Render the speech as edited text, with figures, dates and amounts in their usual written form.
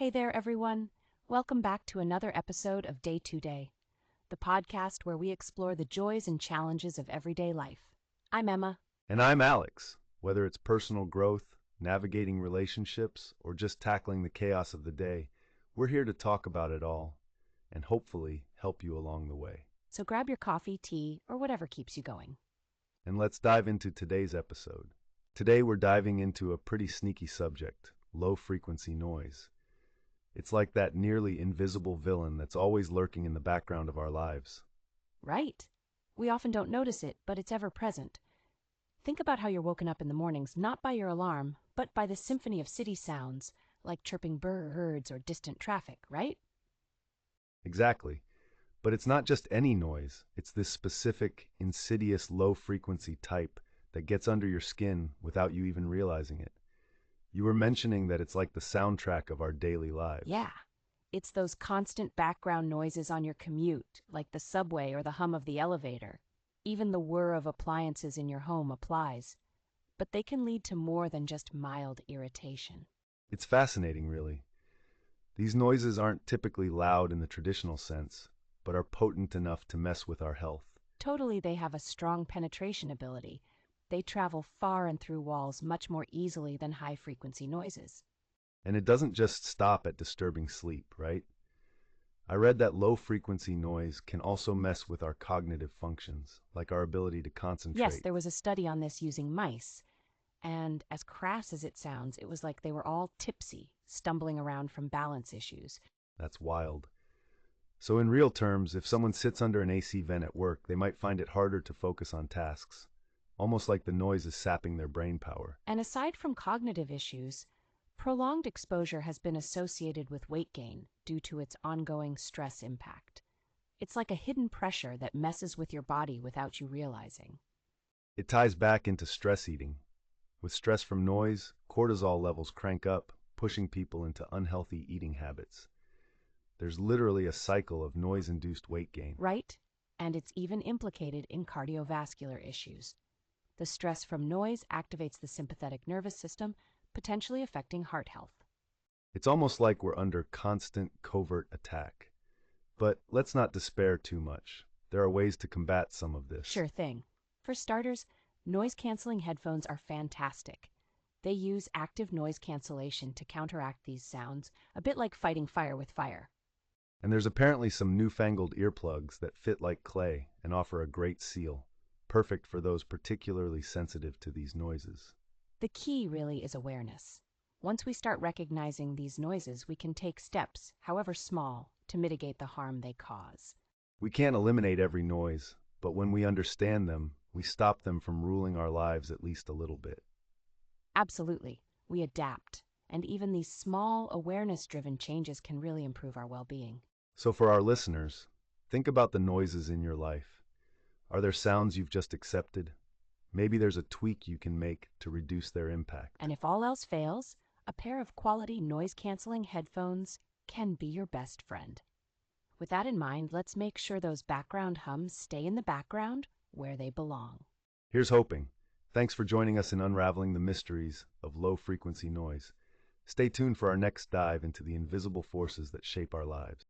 Hey there, everyone. Welcome back to another episode of Day to Day, the podcast where we explore the joys and challenges of everyday life. I'm Emma. And I'm Alex. Whether it's personal growth, navigating relationships, or just tackling the chaos of the day, we're here to talk about it all and hopefully help you along the way. So grab your coffee, tea, or whatever keeps you going. And let's dive into today's episode. Today we're diving into a pretty sneaky subject, low-frequency noise. It's like that nearly invisible villain that's always lurking in the background of our lives. Right. We often don't notice it, but it's ever present. Think about how you're woken up in the mornings not by your alarm, but by the symphony of city sounds, like chirping birds or distant traffic, right? Exactly. But it's not just any noise. It's this specific, insidious low-frequency type that gets under your skin without you even realizing it. You were mentioning that it's like the soundtrack of our daily lives. Yeah. It's those constant background noises on your commute, like the subway or the hum of the elevator. Even the whir of appliances in your home applies. But they can lead to more than just mild irritation. It's fascinating, really. These noises aren't typically loud in the traditional sense, but are potent enough to mess with our health. Totally, they have a strong penetration ability. They travel far and through walls much more easily than high-frequency noises. And it doesn't just stop at disturbing sleep, right? I read that low-frequency noise can also mess with our cognitive functions, like our ability to concentrate. Yes, there was a study on this using mice. And as crass as it sounds, it was like they were all tipsy, stumbling around from balance issues. That's wild. So in real terms, if someone sits under an AC vent at work, they might find it harder to focus on tasks, almost like the noise is sapping their brain power. And aside from cognitive issues, prolonged exposure has been associated with weight gain due to its ongoing stress impact. It's like a hidden pressure that messes with your body without you realizing. It ties back into stress eating. With stress from noise, cortisol levels crank up, pushing people into unhealthy eating habits. There's literally a cycle of noise-induced weight gain. Right? And it's even implicated in cardiovascular issues. The stress from noise activates the sympathetic nervous system, potentially affecting heart health. It's almost like we're under constant covert attack. But let's not despair too much. There are ways to combat some of this. Sure thing. For starters, noise-canceling headphones are fantastic. They use active noise cancellation to counteract these sounds, a bit like fighting fire with fire. And there's apparently some newfangled earplugs that fit like clay and offer a great seal, perfect for those particularly sensitive to these noises. The key really is awareness. Once we start recognizing these noises, we can take steps, however small, to mitigate the harm they cause. We can't eliminate every noise, but when we understand them, we stop them from ruling our lives at least a little bit. Absolutely. We adapt, and even these small, awareness-driven changes can really improve our well-being. So for our listeners, think about the noises in your life. Are there sounds you've just accepted? Maybe there's a tweak you can make to reduce their impact. And if all else fails, a pair of quality noise-canceling headphones can be your best friend. With that in mind, let's make sure those background hums stay in the background where they belong. Here's hoping. Thanks for joining us in unraveling the mysteries of low-frequency noise. Stay tuned for our next dive into the invisible forces that shape our lives.